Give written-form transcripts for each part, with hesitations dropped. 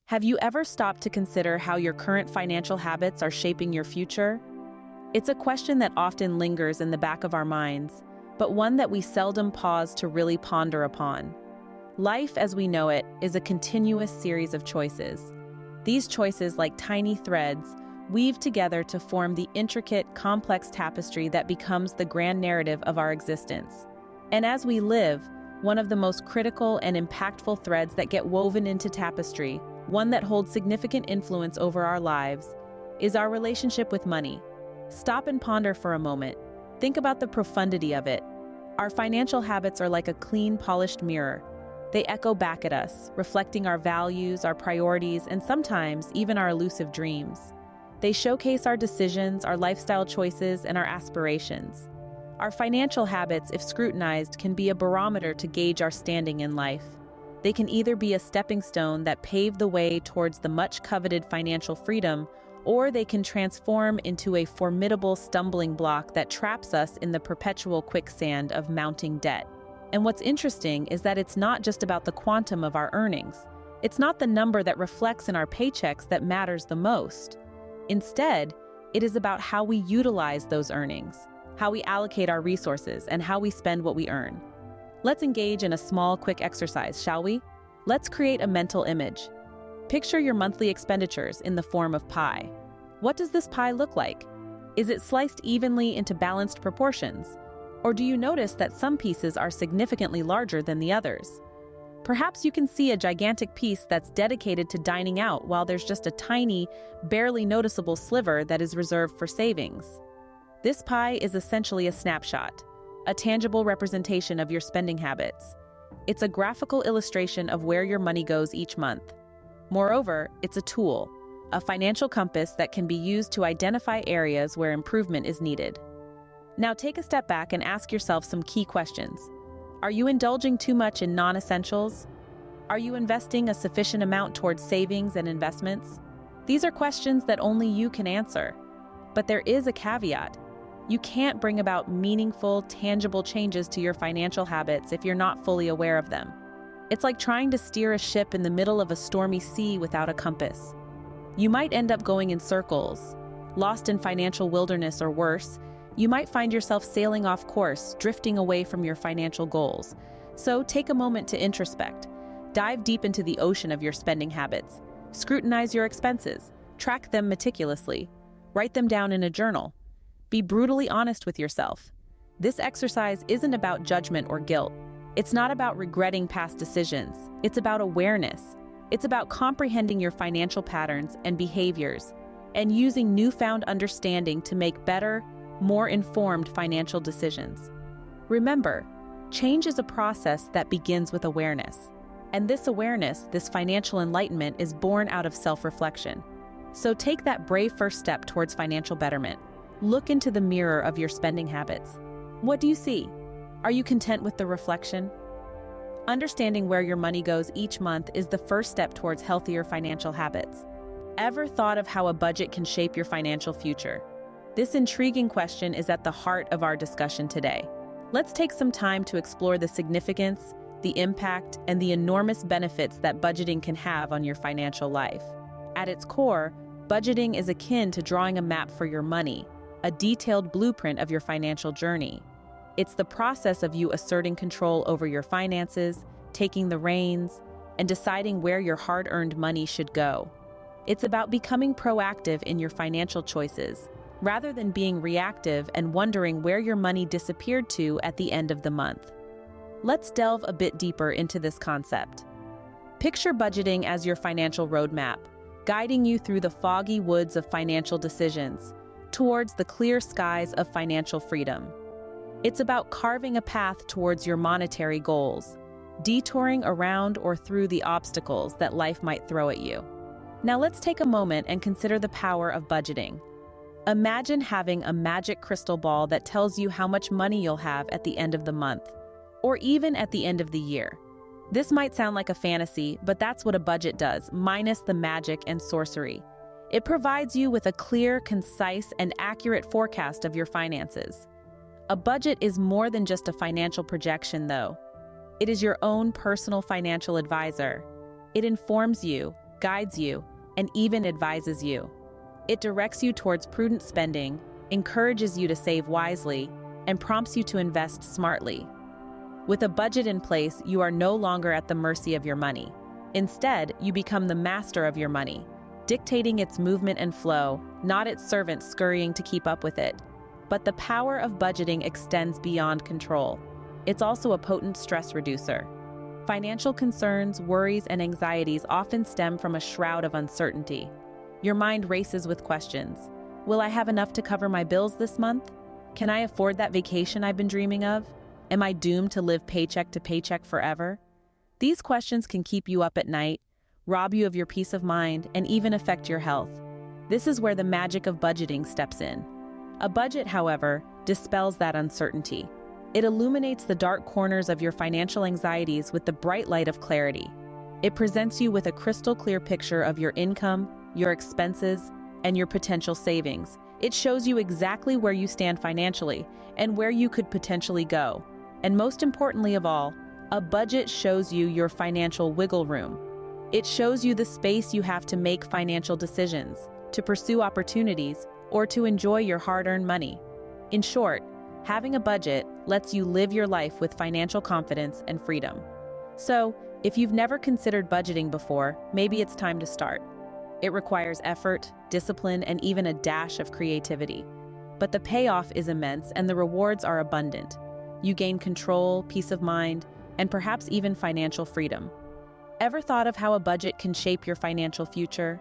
Have you ever stopped to consider how your current financial habits are shaping your future? It's a question that often lingers in the back of our minds, but one that we seldom pause to really ponder upon. Life as we know it is a continuous series of choices. These choices, like tiny threads, weave together to form the intricate, complex tapestry that becomes the grand narrative of our existence. And as we live, one of the most critical and impactful threads that get woven into tapestry, one that holds significant influence over our lives, is our relationship with money. Stop and ponder for a moment. Think about the profundity of it. Our financial habits are like a clean, polished mirror. They echo back at us, reflecting our values, our priorities, and sometimes even our elusive dreams. They showcase our decisions, our lifestyle choices, and our aspirations. Our financial habits, if scrutinized, can be a barometer to gauge our standing in life. They can either be a stepping stone that paved the way towards the much-coveted financial freedom, or they can transform into a formidable stumbling block that traps us in the perpetual quicksand of mounting debt. And what's interesting is that it's not just about the quantum of our earnings. It's not the number that reflects in our paychecks that matters the most. Instead, it is about how we utilize those earnings, how we allocate our resources, and how we spend what we earn. Let's engage in a small, quick exercise, shall we? Let's create a mental image. Picture your monthly expenditures in the form of pie. What does this pie look like? Is it sliced evenly into balanced proportions? Or do you notice that some pieces are significantly larger than the others? Perhaps you can see a gigantic piece that's dedicated to dining out while there's just a tiny, barely noticeable sliver that is reserved for savings. This pie is essentially a snapshot, a tangible representation of your spending habits. It's a graphical illustration of where your money goes each month. Moreover, it's a tool, a financial compass that can be used to identify areas where improvement is needed. Now take a step back and ask yourself some key questions. Are you indulging too much in non-essentials? Are you investing a sufficient amount towards savings and investments? These are questions that only you can answer. But there is a caveat. You can't bring about meaningful, tangible changes to your financial habits if you're not fully aware of them. It's like trying to steer a ship in the middle of a stormy sea without a compass. You might end up going in circles, lost in financial wilderness, or worse, you might find yourself sailing off course, drifting away from your financial goals. So take a moment to introspect. Dive deep into the ocean of your spending habits. Scrutinize your expenses. Track them meticulously. Write them down in a journal. Be brutally honest with yourself. This exercise isn't about judgment or guilt. It's not about regretting past decisions. It's about awareness. It's about comprehending your financial patterns and behaviors and using newfound understanding to make better, more informed financial decisions. Remember, change is a process that begins with awareness. And this awareness, this financial enlightenment, is born out of self-reflection. So take that brave first step towards financial betterment. Look into the mirror of your spending habits. What do you see? Are you content with the reflection? Understanding where your money goes each month is the first step towards healthier financial habits. Ever thought of how a budget can shape your financial future? This intriguing question is at the heart of our discussion today. Let's take some time to explore the significance, the impact, and the enormous benefits that budgeting can have on your financial life. At its core, budgeting is akin to drawing a map for your money, a detailed blueprint of your financial journey. It's the process of you asserting control over your finances, taking the reins, and deciding where your hard-earned money should go. It's about becoming proactive in your financial choices, rather than being reactive and wondering where your money disappeared to at the end of the month. Let's delve a bit deeper into this concept. Picture budgeting as your financial roadmap, guiding you through the foggy woods of financial decisions, towards the clear skies of financial freedom. It's about carving a path towards your monetary goals, detouring around or through the obstacles that life might throw at you. Now let's take a moment and consider the power of budgeting. Imagine having a magic crystal ball that tells you how much money you'll have at the end of the month, or even at the end of the year. This might sound like a fantasy, but that's what a budget does, minus the magic and sorcery. It provides you with a clear, concise, and accurate forecast of your finances. A budget is more than just a financial projection, though. It is your own personal financial advisor. It informs you, guides you, and even advises you. It directs you towards prudent spending, encourages you to save wisely, and prompts you to invest smartly. With a budget in place, you are no longer at the mercy of your money. Instead, you become the master of your money, dictating its movement and flow, not its servant scurrying to keep up with it. But the power of budgeting extends beyond control. It's also a potent stress reducer. Financial concerns, worries, and anxieties often stem from a shroud of uncertainty. Your mind races with questions. Will I have enough to cover my bills this month? Can I afford that vacation I've been dreaming of? Am I doomed to live paycheck to paycheck forever? These questions can keep you up at night, rob you of your peace of mind, and even affect your health. This is where the magic of budgeting steps in. A budget, however, dispels that uncertainty. It illuminates the dark corners of your financial anxieties with the bright light of clarity. It presents you with a crystal clear picture of your income, your expenses, and your potential savings. It shows you exactly where you stand financially and where you could potentially go. And most importantly of all, a budget shows you your financial wiggle room. It shows you the space you have to make financial decisions, to pursue opportunities, or to enjoy your hard-earned money. In short, having a budget lets you live your life with financial confidence and freedom. So, if you've never considered budgeting before, maybe it's time to start. It requires effort, discipline, and even a dash of creativity. But the payoff is immense and the rewards are abundant. You gain control, peace of mind, and perhaps even financial freedom. Ever thought of how a budget can shape your financial future?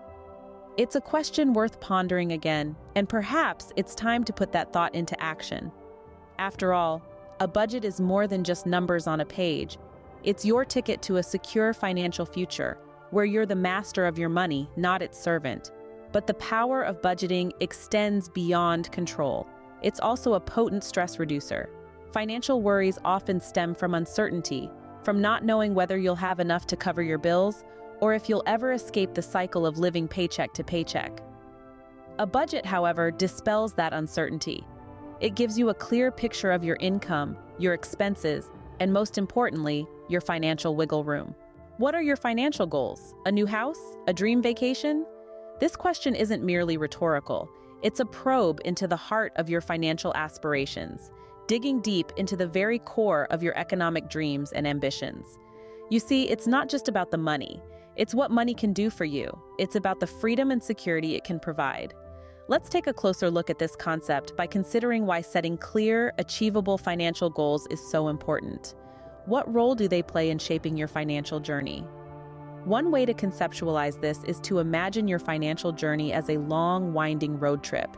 It's a question worth pondering again, and perhaps it's time to put that thought into action. After all, a budget is more than just numbers on a page. It's your ticket to a secure financial future, where you're the master of your money, not its servant. But the power of budgeting extends beyond control. It's also a potent stress reducer. Financial worries often stem from uncertainty, from not knowing whether you'll have enough to cover your bills, or if you'll ever escape the cycle of living paycheck to paycheck. A budget, however, dispels that uncertainty. It gives you a clear picture of your income, your expenses, and most importantly, your financial wiggle room. What are your financial goals? A new house? A dream vacation? This question isn't merely rhetorical. It's a probe into the heart of your financial aspirations, digging deep into the very core of your economic dreams and ambitions. You see, it's not just about the money. It's what money can do for you. It's about the freedom and security it can provide. Let's take a closer look at this concept by considering why setting clear, achievable financial goals is so important. What role do they play in shaping your financial journey? One way to conceptualize this is to imagine your financial journey as a long, winding road trip.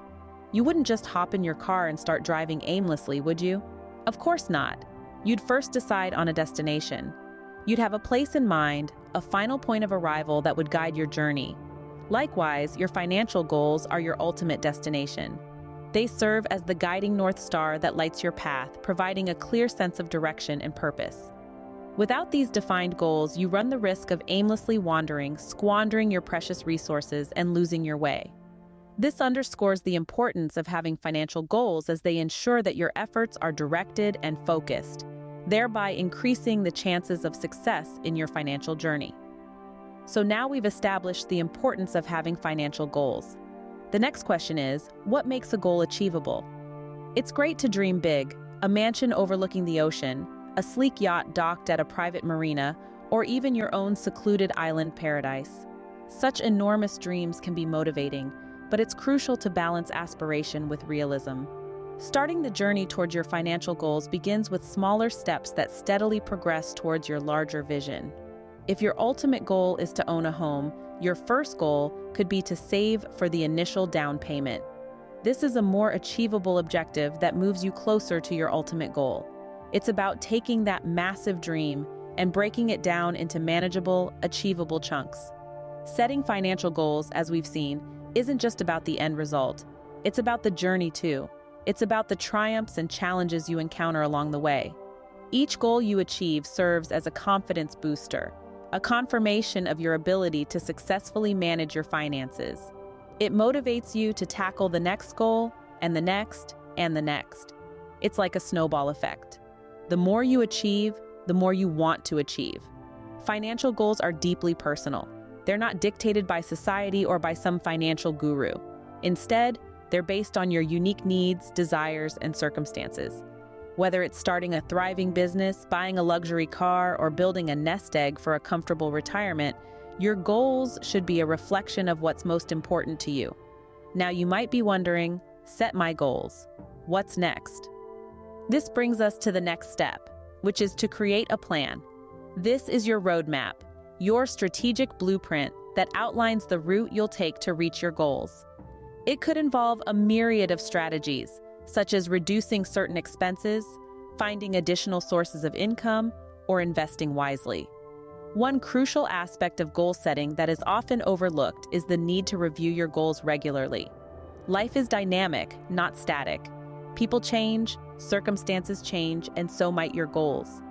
You wouldn't just hop in your car and start driving aimlessly, would you? Of course not. You'd first decide on a destination. You'd have a place in mind, a final point of arrival that would guide your journey. Likewise, your financial goals are your ultimate destination. They serve as the guiding North Star that lights your path, providing a clear sense of direction and purpose. Without these defined goals, you run the risk of aimlessly wandering, squandering your precious resources, and losing your way. This underscores the importance of having financial goals as they ensure that your efforts are directed and focused, thereby increasing the chances of success in your financial journey. So now we've established the importance of having financial goals. The next question is, what makes a goal achievable? It's great to dream big, a mansion overlooking the ocean, a sleek yacht docked at a private marina, or even your own secluded island paradise. Such enormous dreams can be motivating, but it's crucial to balance aspiration with realism. Starting the journey towards your financial goals begins with smaller steps that steadily progress towards your larger vision. If your ultimate goal is to own a home, your first goal could be to save for the initial down payment. This is a more achievable objective that moves you closer to your ultimate goal. It's about taking that massive dream and breaking it down into manageable, achievable chunks. Setting financial goals, as we've seen, isn't just about the end result. It's about the journey too. It's about the triumphs and challenges you encounter along the way. Each goal you achieve serves as a confidence booster, a confirmation of your ability to successfully manage your finances. It motivates you to tackle the next goal, and the next, and the next. It's like a snowball effect. The more you achieve, the more you want to achieve. Financial goals are deeply personal. They're not dictated by society or by some financial guru. Instead, they're based on your unique needs, desires, and circumstances. Whether it's starting a thriving business, buying a luxury car, or building a nest egg for a comfortable retirement, your goals should be a reflection of what's most important to you. Now you might be wondering, set my goals. What's next? This brings us to the next step, which is to create a plan. This is your roadmap, your strategic blueprint that outlines the route you'll take to reach your goals. It could involve a myriad of strategies, such as reducing certain expenses, finding additional sources of income, or investing wisely. One crucial aspect of goal setting that is often overlooked is the need to review your goals regularly. Life is dynamic, not static. People change, circumstances change, and so might your goals.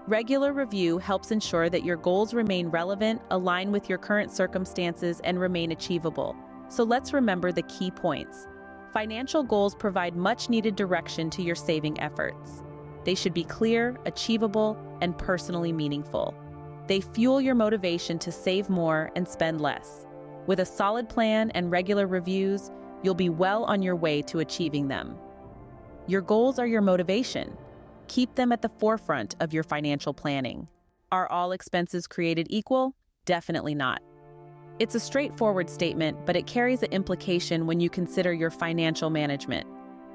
Regular review helps ensure that your goals remain relevant, align with your current circumstances, and remain achievable. So let's remember the key points. Financial goals provide much-needed direction to your saving efforts. They should be clear, achievable, and personally meaningful. They fuel your motivation to save more and spend less. With a solid plan and regular reviews, you'll be well on your way to achieving them. Your goals are your motivation. Keep them at the forefront of your financial planning. Are all expenses created equal? Definitely not. It's a straightforward statement, but it carries an implication when you consider your financial management.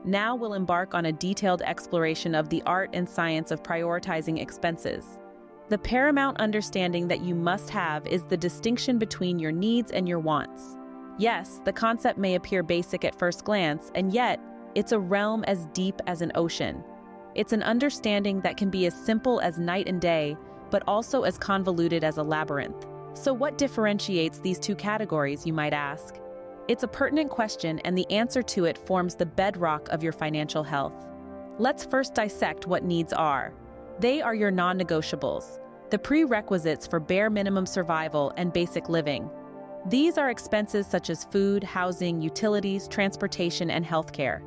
Now we'll embark on a detailed exploration of the art and science of prioritizing expenses. The paramount understanding that you must have is the distinction between your needs and your wants. Yes, the concept may appear basic at first glance, and yet, it's a realm as deep as an ocean. It's an understanding that can be as simple as night and day, but also as convoluted as a labyrinth. So what differentiates these two categories, you might ask? It's a pertinent question, and the answer to it forms the bedrock of your financial health. Let's first dissect what needs are. They are your non-negotiables, the prerequisites for bare minimum survival and basic living. These are expenses such as food, housing, utilities, transportation, and healthcare.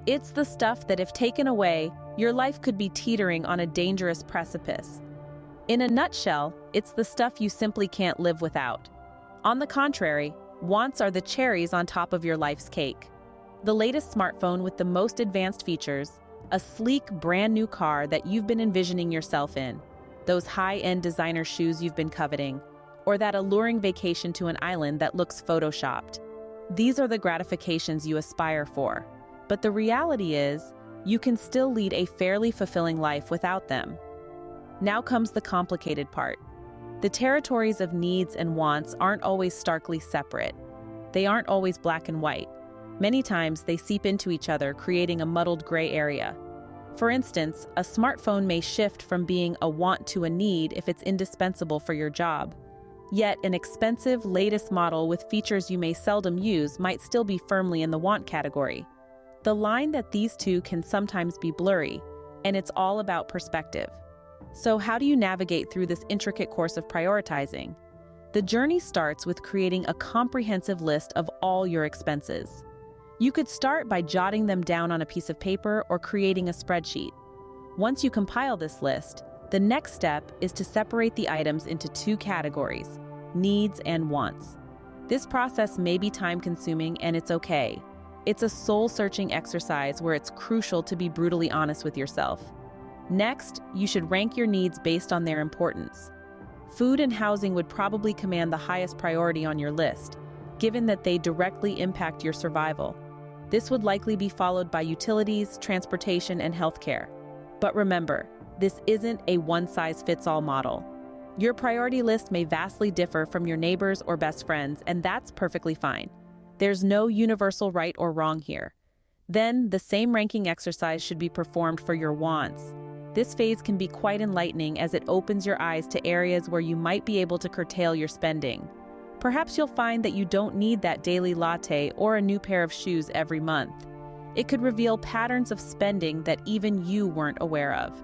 It's the stuff that if taken away, your life could be teetering on a dangerous precipice. In a nutshell, it's the stuff you simply can't live without. On the contrary, wants are the cherries on top of your life's cake. The latest smartphone with the most advanced features, a sleek, brand new car that you've been envisioning yourself in, those high-end designer shoes you've been coveting, or that alluring vacation to an island that looks photoshopped. These are the gratifications you aspire for. But the reality is, you can still lead a fairly fulfilling life without them. Now comes the complicated part. The territories of needs and wants aren't always starkly separate. They aren't always black and white. Many times they seep into each other, creating a muddled gray area. For instance, a smartphone may shift from being a want to a need if it's indispensable for your job. Yet an expensive, latest model with features you may seldom use might still be firmly in the want category. The line that these two can sometimes be blurry, and it's all about perspective. So how do you navigate through this intricate course of prioritizing? The journey starts with creating a comprehensive list of all your expenses. You could start by jotting them down on a piece of paper or creating a spreadsheet. Once you compile this list, the next step is to separate the items into two categories, needs and wants. This process may be time-consuming, and it's okay. It's a soul-searching exercise where it's crucial to be brutally honest with yourself. Next, you should rank your needs based on their importance. Food and housing would probably command the highest priority on your list, given that they directly impact your survival. This would likely be followed by utilities, transportation, and healthcare. But remember, this isn't a one-size-fits-all model. Your priority list may vastly differ from your neighbors or best friends, and that's perfectly fine. There's no universal right or wrong here. Then, the same ranking exercise should be performed for your wants. This phase can be quite enlightening as it opens your eyes to areas where you might be able to curtail your spending. Perhaps you'll find that you don't need that daily latte or a new pair of shoes every month. It could reveal patterns of spending that even you weren't aware of.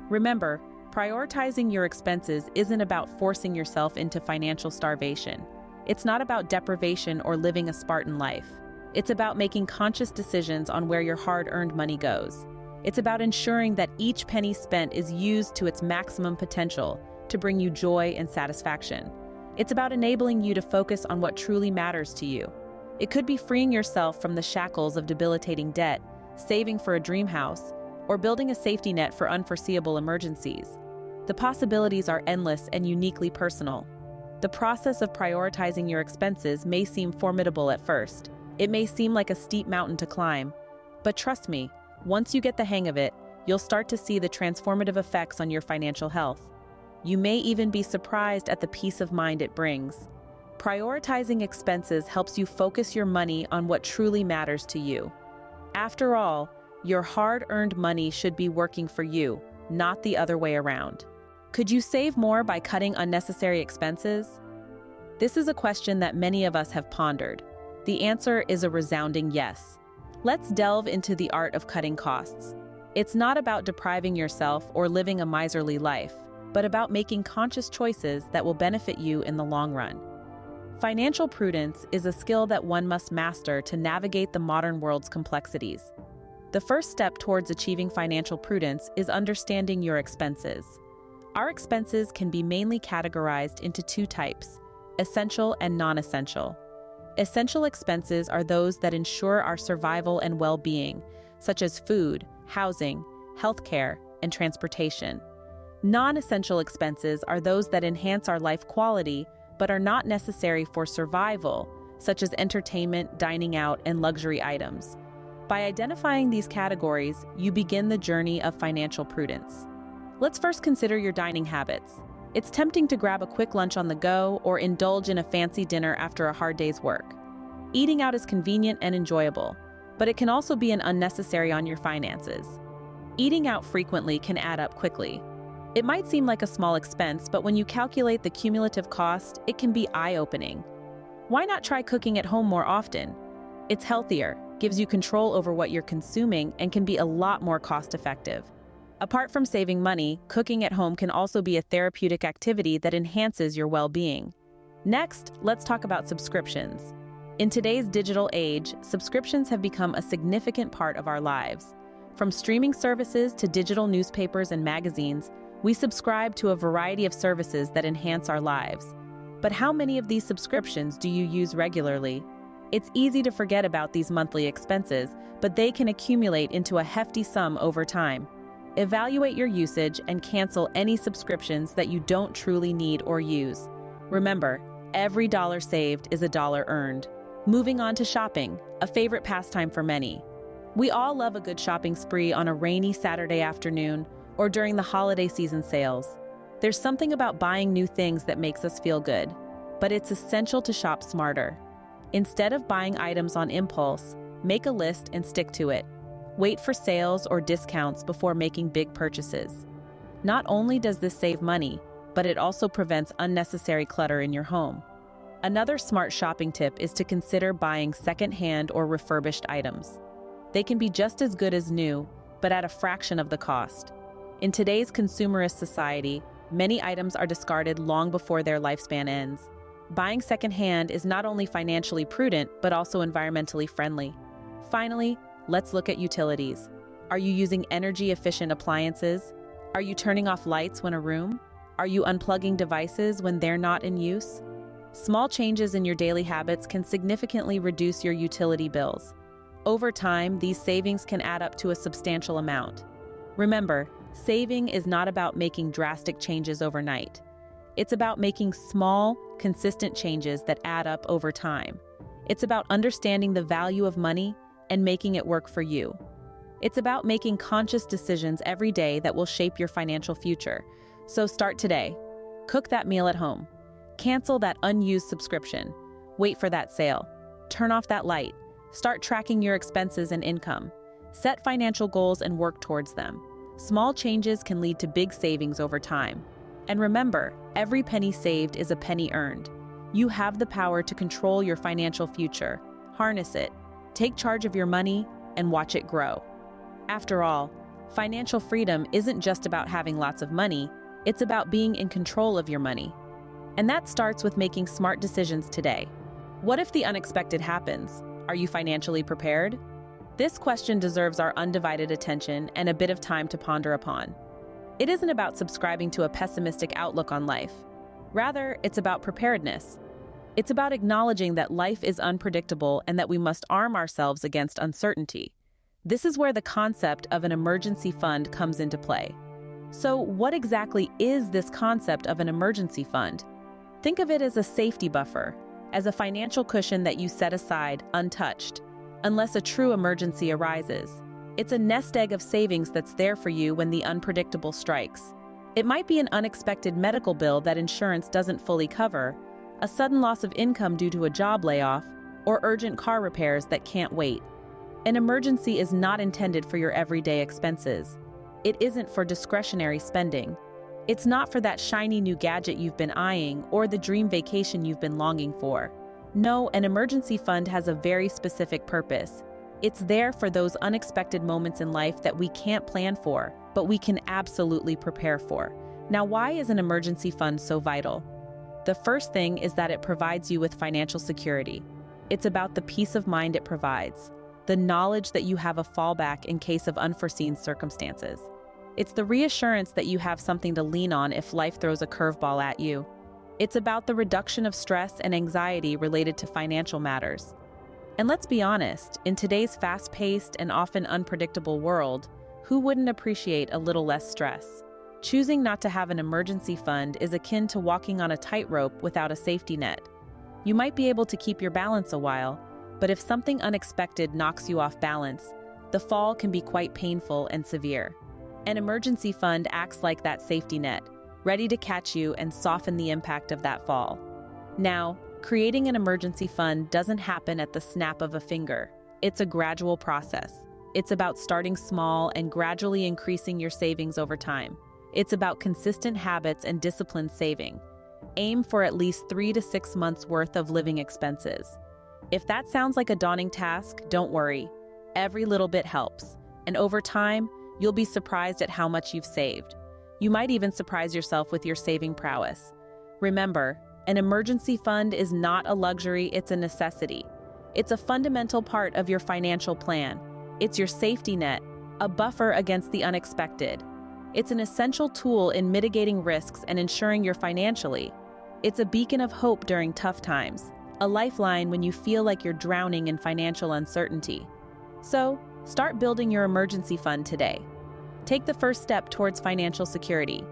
Remember, prioritizing your expenses isn't about forcing yourself into financial starvation. It's not about deprivation or living a Spartan life. It's about making conscious decisions on where your hard-earned money goes. It's about ensuring that each penny spent is used to its maximum potential to bring you joy and satisfaction. It's about enabling you to focus on what truly matters to you. It could be freeing yourself from the shackles of debilitating debt, saving for a dream house, or building a safety net for unforeseeable emergencies. The possibilities are endless and uniquely personal. The process of prioritizing your expenses may seem formidable at first. It may seem like a steep mountain to climb. But trust me, once you get the hang of it, you'll start to see the transformative effects on your financial health. You may even be surprised at the peace of mind it brings. Prioritizing expenses helps you focus your money on what truly matters to you. After all, your hard-earned money should be working for you, not the other way around. Could you save more by cutting unnecessary expenses? This is a question that many of us have pondered. The answer is a resounding yes. Let's delve into the art of cutting costs. It's not about depriving yourself or living a miserly life, but about making conscious choices that will benefit you in the long run. Financial prudence is a skill that one must master to navigate the modern world's complexities. The first step towards achieving financial prudence is understanding your expenses. Our expenses can be mainly categorized into two types: essential and non-essential. Essential expenses are those that ensure our survival and well-being, such as food, housing, healthcare, and transportation. Non-essential expenses are those that enhance our life quality but are not necessary for survival, such as entertainment, dining out, and luxury items. By identifying these categories, you begin the journey of financial prudence. Let's first consider your dining habits. It's tempting to grab a quick lunch on the go or indulge in a fancy dinner after a hard day's work. Eating out is convenient and enjoyable, but it can also be an unnecessary on your finances. Eating out frequently can add up quickly. It might seem like a small expense, but when you calculate the cumulative cost, it can be eye-opening. Why not try cooking at home more often? It's healthier, gives you control over what you're consuming, and can be a lot more cost-effective. Apart from saving money, cooking at home can also be a therapeutic activity that enhances your well-being. Next, let's talk about subscriptions. In today's digital age, subscriptions have become a significant part of our lives. From streaming services to digital newspapers and magazines, we subscribe to a variety of services that enhance our lives. But how many of these subscriptions do you use regularly? It's easy to forget about these monthly expenses, but they can accumulate into a hefty sum over time. Evaluate your usage and cancel any subscriptions that you don't truly need or use. Remember, every dollar saved is a dollar earned. Moving on to shopping, a favorite pastime for many. We all love a good shopping spree on a rainy Saturday afternoon or during the holiday season sales. There's something about buying new things that makes us feel good, but it's essential to shop smarter. Instead of buying items on impulse, make a list and stick to it. Wait for sales or discounts before making big purchases. Not only does this save money, but it also prevents unnecessary clutter in your home. Another smart shopping tip is to consider buying second-hand or refurbished items. They can be just as good as new, but at a fraction of the cost. In today's consumerist society, many items are discarded long before their lifespan ends. Buying second-hand is not only financially prudent, but also environmentally friendly. Finally, let's look at utilities. Are you using energy-efficient appliances? Are you turning off lights when a room? Are you unplugging devices when they're not in use? Small changes in your daily habits can significantly reduce your utility bills. Over time, these savings can add up to a substantial amount. Remember, saving is not about making drastic changes overnight. It's about making small, consistent changes that add up over time. It's about understanding the value of money and making it work for you. It's about making conscious decisions every day that will shape your financial future. So start today. Cook that meal at home. Cancel that unused subscription. Wait for that sale. Turn off that light. Start tracking your expenses and income. Set financial goals and work towards them. Small changes can lead to big savings over time. And remember, every penny saved is a penny earned. You have the power to control your financial future. Harness it. Take charge of your money and watch it grow. After all, financial freedom isn't just about having lots of money, it's about being in control of your money. And that starts with making smart decisions today. What if the unexpected happens? Are you financially prepared? This question deserves our undivided attention and a bit of time to ponder upon. It isn't about subscribing to a pessimistic outlook on life. Rather, it's about preparedness. It's about acknowledging that life is unpredictable and that we must arm ourselves against uncertainty. This is where the concept of an emergency fund comes into play. So, what exactly is this concept of an emergency fund? Think of it as a safety buffer, as a financial cushion that you set aside untouched, unless a true emergency arises. It's a nest egg of savings that's there for you when the unpredictable strikes. It might be an unexpected medical bill that insurance doesn't fully cover, a sudden loss of income due to a job layoff, or urgent car repairs that can't wait. An emergency is not intended for your everyday expenses. It isn't for discretionary spending. It's not for that shiny new gadget you've been eyeing or the dream vacation you've been longing for. No, an emergency fund has a very specific purpose. It's there for those unexpected moments in life that we can't plan for, but we can absolutely prepare for. Now, why is an emergency fund so vital? The first thing is that it provides you with financial security. It's about the peace of mind it provides, the knowledge that you have a fallback in case of unforeseen circumstances. It's the reassurance that you have something to lean on if life throws a curveball at you. It's about the reduction of stress and anxiety related to financial matters. And let's be honest, in today's fast-paced and often unpredictable world, who wouldn't appreciate a little less stress? Choosing not to have an emergency fund is akin to walking on a tightrope without a safety net. You might be able to keep your balance a while, but if something unexpected knocks you off balance, the fall can be quite painful and severe. An emergency fund acts like that safety net, ready to catch you and soften the impact of that fall. Now, creating an emergency fund doesn't happen at the snap of a finger. It's a gradual process. It's about starting small and gradually increasing your savings over time. It's about consistent habits and disciplined saving. Aim for at least 3 to 6 months worth of living expenses. If that sounds like a daunting task, don't worry. Every little bit helps. And over time, you'll be surprised at how much you've saved. You might even surprise yourself with your saving prowess. Remember, an emergency fund is not a luxury, it's a necessity. It's a fundamental part of your financial plan. It's your safety net, a buffer against the unexpected. It's an essential tool in mitigating risks and ensuring you're financially. It's a beacon of hope during tough times, a lifeline when you feel like you're drowning in financial uncertainty. So, start building your emergency fund today. Take the first step towards financial security.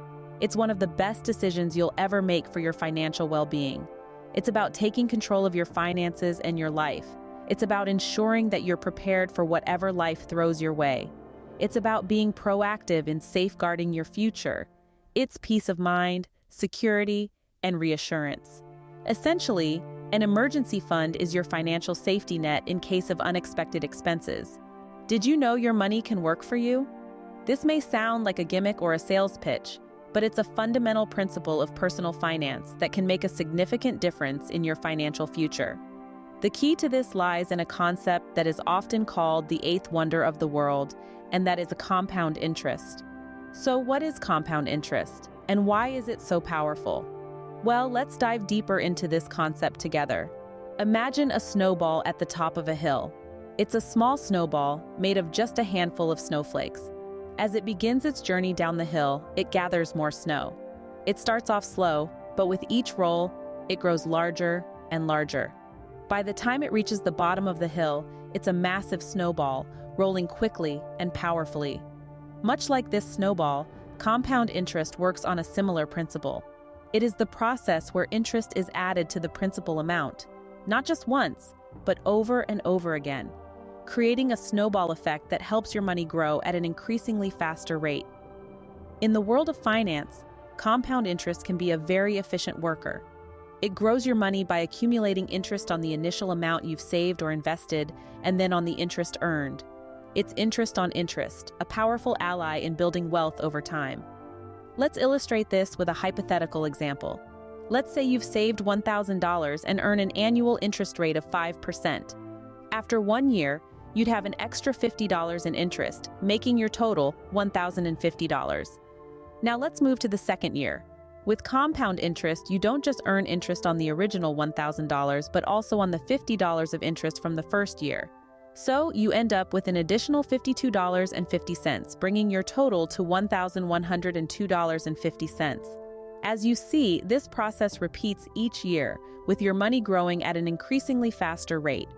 It's one of the best decisions you'll ever make for your financial well-being. It's about taking control of your finances and your life. It's about ensuring that you're prepared for whatever life throws your way. It's about being proactive in safeguarding your future. It's peace of mind, security, and reassurance. Essentially, an emergency fund is your financial safety net in case of unexpected expenses. Did you know your money can work for you? This may sound like a gimmick or a sales pitch, but it's a fundamental principle of personal finance that can make a significant difference in your financial future. The key to this lies in a concept that is often called the eighth wonder of the world, and that is a compound interest. So what is compound interest, and why is it so powerful? Well, let's dive deeper into this concept together. Imagine a snowball at the top of a hill. It's a small snowball made of just a handful of snowflakes. As it begins its journey down the hill, it gathers more snow. It starts off slow, but with each roll, it grows larger and larger. By the time it reaches the bottom of the hill, it's a massive snowball, rolling quickly and powerfully. Much like this snowball, compound interest works on a similar principle. It is the process where interest is added to the principal amount, not just once, but over and over again, creating a snowball effect that helps your money grow at an increasingly faster rate. In the world of finance, compound interest can be a very efficient worker. It grows your money by accumulating interest on the initial amount you've saved or invested, and then on the interest earned. It's interest on interest, a powerful ally in building wealth over time. Let's illustrate this with a hypothetical example. Let's say you've saved $1,000 and earn an annual interest rate of 5%. After 1 year, you'd have an extra $50 in interest, making your total $1,050. Now let's move to the second year. With compound interest, you don't just earn interest on the original $1,000, but also on the $50 of interest from the first year. So you end up with an additional $52.50, bringing your total to $1,102.50. As you see, this process repeats each year, with your money growing at an increasingly faster rate.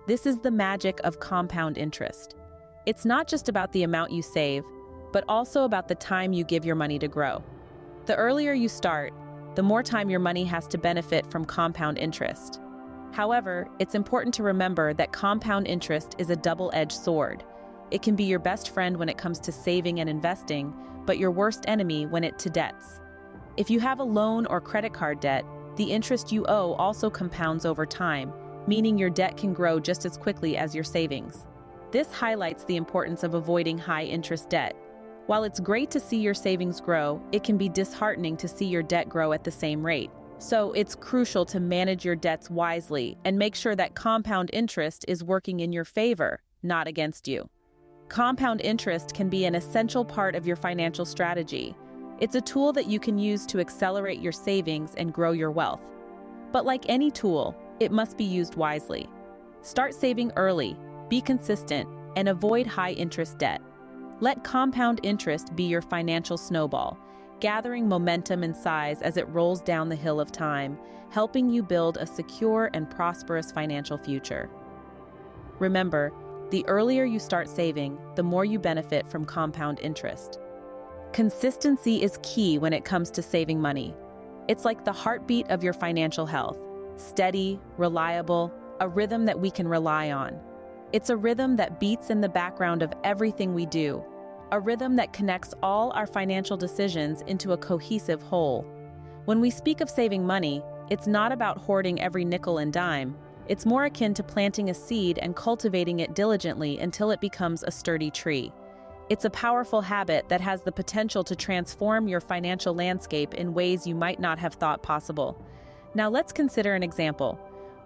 This is the magic of compound interest. It's not just about the amount you save, but also about the time you give your money to grow. The earlier you start, the more time your money has to benefit from compound interest. However, it's important to remember that compound interest is a double-edged sword. It can be your best friend when it comes to saving and investing, but your worst enemy when it to debts. If you have a loan or credit card debt, the interest you owe also compounds over time, meaning your debt can grow just as quickly as your savings. This highlights the importance of avoiding high-interest debt. While it's great to see your savings grow, it can be disheartening to see your debt grow at the same rate. So it's crucial to manage your debts wisely and make sure that compound interest is working in your favor, not against you. Compound interest can be an essential part of your financial strategy. It's a tool that you can use to accelerate your savings and grow your wealth. But like any tool, it must be used wisely. Start saving early, be consistent, and avoid high-interest debt. Let compound interest be your financial snowball, gathering momentum and size as it rolls down the hill of time, helping you build a secure and prosperous financial future. Remember, the earlier you start saving, the more you benefit from compound interest. Consistency is key when it comes to saving money. It's like the heartbeat of your financial health. Steady, reliable, a rhythm that we can rely on. It's a rhythm that beats in the background of everything we do, a rhythm that connects all our financial decisions into a cohesive whole. When we speak of saving money, it's not about hoarding every nickel and dime. It's more akin to planting a seed and cultivating it diligently until it becomes a sturdy tree. It's a powerful habit that has the potential to transform your financial landscape in ways you might not have thought possible. Now let's consider an example.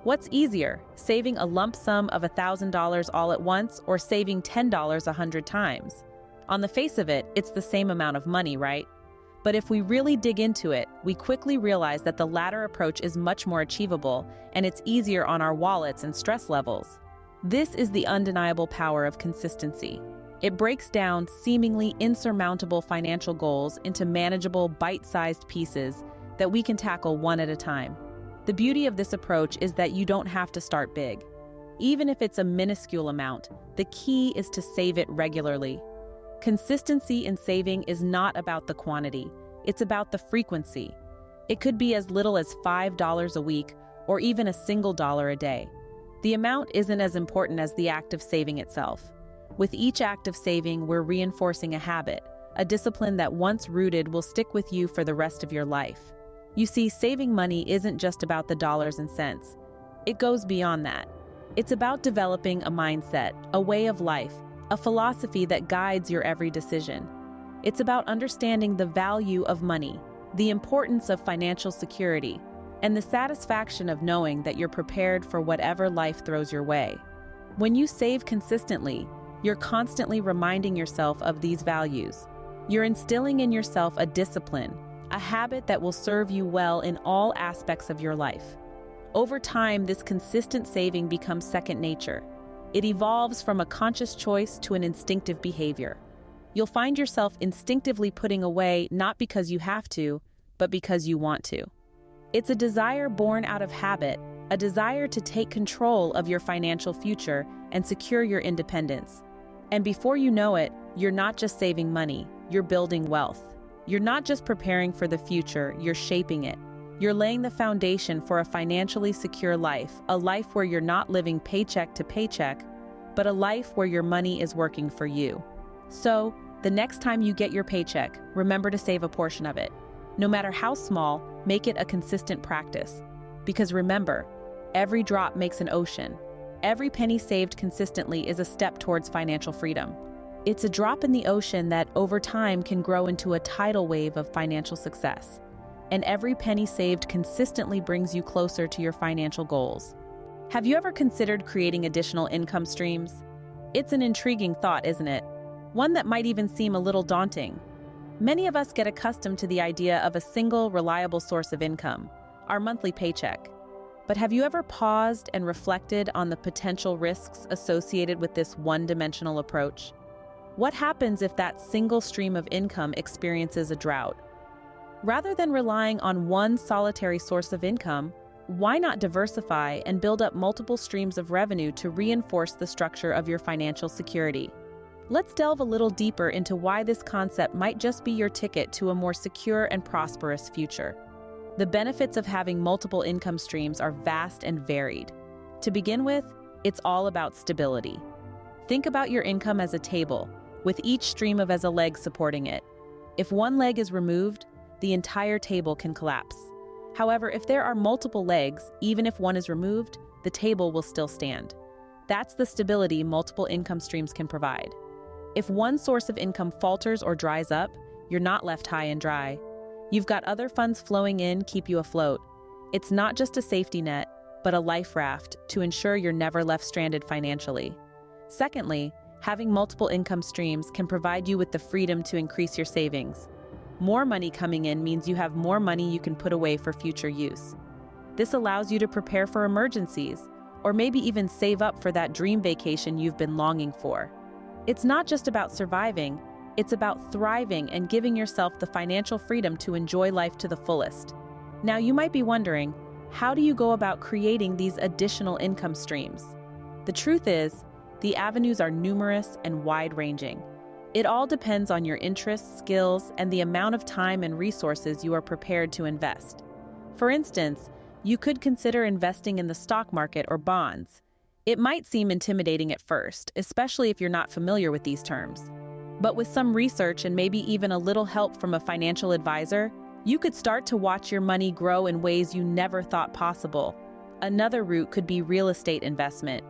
What's easier, saving a lump sum of $1,000 all at once or saving $10 100 times? On the face of it, it's the same amount of money, right? But if we really dig into it, we quickly realize that the latter approach is much more achievable, and it's easier on our wallets and stress levels. This is the undeniable power of consistency. It breaks down seemingly insurmountable financial goals into manageable, bite-sized pieces that we can tackle one at a time. The beauty of this approach is that you don't have to start big. Even if it's a minuscule amount, the key is to save it regularly. Consistency in saving is not about the quantity, it's about the frequency. It could be as little as $5 a week or even a single dollar a day. The amount isn't as important as the act of saving itself. With each act of saving, we're reinforcing a habit, a discipline that once rooted will stick with you for the rest of your life. You see, saving money isn't just about the dollars and cents. It goes beyond that. It's about developing a mindset, a way of life, a philosophy that guides your every decision. It's about understanding the value of money, the importance of financial security, and the satisfaction of knowing that you're prepared for whatever life throws your way. When you save consistently, you're constantly reminding yourself of these values. You're instilling in yourself a discipline, a habit that will serve you well in all aspects of your life. Over time, this consistent saving becomes second nature. It evolves from a conscious choice to an instinctive behavior. You'll find yourself instinctively putting away not because you have to, but because you want to. It's a desire born out of habit, a desire to take control of your financial future and secure your independence. And before you know it, you're not just saving money, you're building wealth. You're not just preparing for the future, you're shaping it. You're laying the foundation for a financially secure life, a life where you're not living paycheck to paycheck, but a life where your money is working for you. So, the next time you get your paycheck, remember to save a portion of it. No matter how small, make it a consistent practice. Because remember, every drop makes an ocean. Every penny saved consistently is a step towards financial freedom. It's a drop in the ocean that, over time, can grow into a tidal wave of financial success. And every penny saved consistently brings you closer to your financial goals. Have you ever considered creating additional income streams? It's an intriguing thought, isn't it? One that might even seem a little daunting. Many of us get accustomed to the idea of a single, reliable source of income, our monthly paycheck. But have you ever paused and reflected on the potential risks associated with this one-dimensional approach? What happens if that single stream of income experiences a drought? Rather than relying on one solitary source of income, why not diversify and build up multiple streams of revenue to reinforce the structure of your financial security? Let's delve a little deeper into why this concept might just be your ticket to a more secure and prosperous future. The benefits of having multiple income streams are vast and varied. To begin with, it's all about stability. Think about your income as a table, with each stream as a leg supporting it. If one leg is removed, the entire table can collapse. However, if there are multiple legs, even if one is removed, the table will still stand. That's the stability multiple income streams can provide. If one source of income falters or dries up, you're not left high and dry. You've got other funds flowing in keep you afloat. It's not just a safety net, but a life raft to ensure you're never left stranded financially. Secondly, having multiple income streams can provide you with the freedom to increase your savings. More money coming in means you have more money you can put away for future use. This allows you to prepare for emergencies, or maybe even save up for that dream vacation you've been longing for. It's not just about surviving, it's about thriving and giving yourself the financial freedom to enjoy life to the fullest. Now you might be wondering, how do you go about creating these additional income streams? The truth is, the avenues are numerous and wide-ranging. It all depends on your interests, skills, and the amount of time and resources you are prepared to invest. For instance, you could consider investing in the stock market or bonds. It might seem intimidating at first, especially if you're not familiar with these terms. But with some research and maybe even a little help from a financial advisor, you could start to watch your money grow in ways you never thought possible. Another route could be real estate investment.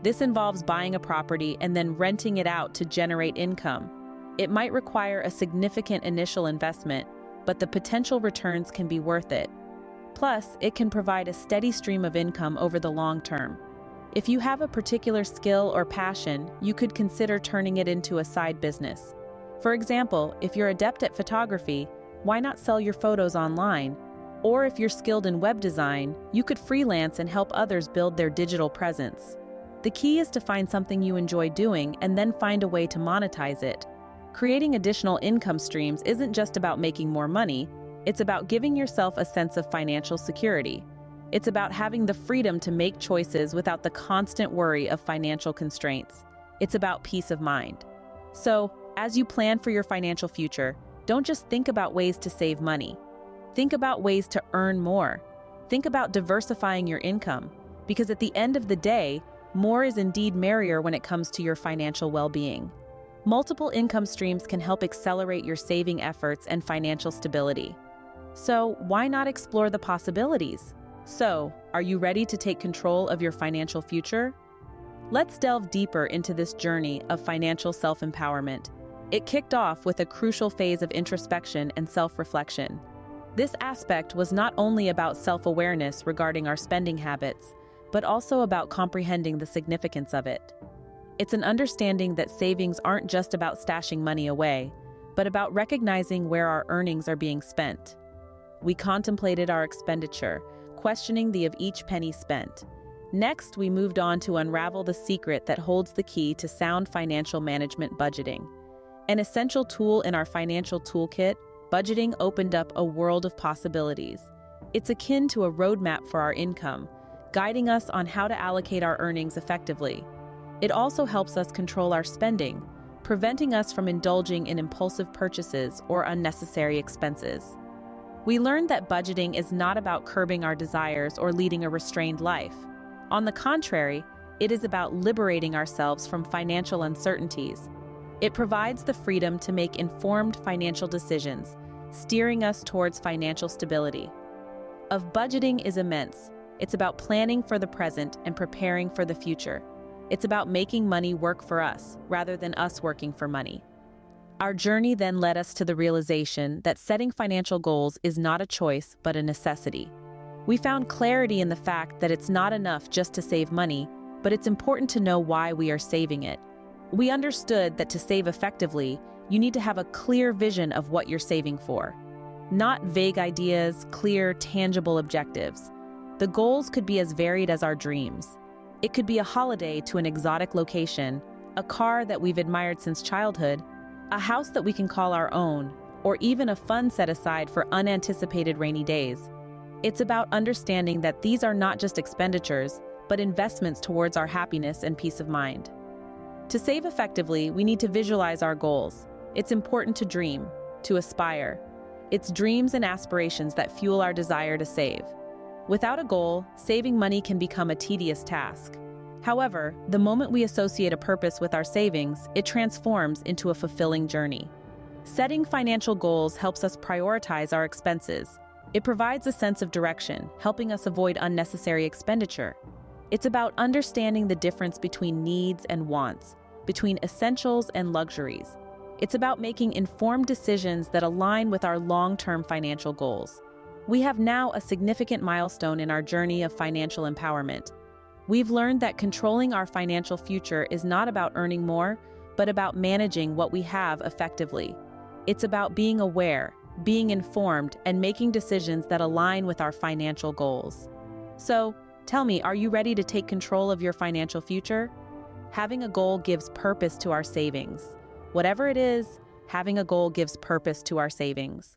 This involves buying a property and then renting it out to generate income. It might require a significant initial investment, but the potential returns can be worth it. Plus, it can provide a steady stream of income over the long term. If you have a particular skill or passion, you could consider turning it into a side business. For example, if you're adept at photography, why not sell your photos online? Or if you're skilled in web design, you could freelance and help others build their digital presence. The key is to find something you enjoy doing and then find a way to monetize it. Creating additional income streams isn't just about making more money, it's about giving yourself a sense of financial security. It's about having the freedom to make choices without the constant worry of financial constraints. It's about peace of mind. So, as you plan for your financial future, don't just think about ways to save money. Think about ways to earn more. Think about diversifying your income, because at the end of the day, more is indeed merrier when it comes to your financial well-being. Multiple income streams can help accelerate your saving efforts and financial stability. So, why not explore the possibilities? So, are you ready to take control of your financial future? Let's delve deeper into this journey of financial self-empowerment. It kicked off with a crucial phase of introspection and self-reflection. This aspect was not only about self-awareness regarding our spending habits, but also about comprehending the significance of it. It's an understanding that savings aren't just about stashing money away, but about recognizing where our earnings are being spent. We contemplated our expenditure, questioning the of each penny spent. Next, we moved on to unravel the secret that holds the key to sound financial management budgeting. An essential tool in our financial toolkit, budgeting opened up a world of possibilities. It's akin to a roadmap for our income, guiding us on how to allocate our earnings effectively. It also helps us control our spending, preventing us from indulging in impulsive purchases or unnecessary expenses. We learned that budgeting is not about curbing our desires or leading a restrained life. On the contrary, it is about liberating ourselves from financial uncertainties. It provides the freedom to make informed financial decisions, steering us towards financial stability. Of budgeting is immense. It's about planning for the present and preparing for the future. It's about making money work for us, rather than us working for money. Our journey then led us to the realization that setting financial goals is not a choice, but a necessity. We found clarity in the fact that it's not enough just to save money, but it's important to know why we are saving it. We understood that to save effectively, you need to have a clear vision of what you're saving for. Not vague ideas, clear, tangible objectives. The goals could be as varied as our dreams. It could be a holiday to an exotic location, a car that we've admired since childhood, a house that we can call our own, or even a fund set aside for unanticipated rainy days. It's about understanding that these are not just expenditures, but investments towards our happiness and peace of mind. To save effectively, we need to visualize our goals. It's important to dream, to aspire. It's dreams and aspirations that fuel our desire to save. Without a goal, saving money can become a tedious task. However, the moment we associate a purpose with our savings, it transforms into a fulfilling journey. Setting financial goals helps us prioritize our expenses. It provides a sense of direction, helping us avoid unnecessary expenditure. It's about understanding the difference between needs and wants, between essentials and luxuries. It's about making informed decisions that align with our long-term financial goals. We have now a significant milestone in our journey of financial empowerment. We've learned that controlling our financial future is not about earning more, but about managing what we have effectively. It's about being aware, being informed, and making decisions that align with our financial goals. So, tell me, are you ready to take control of your financial future? Having a goal gives purpose to our savings. Whatever it is, having a goal gives purpose to our savings.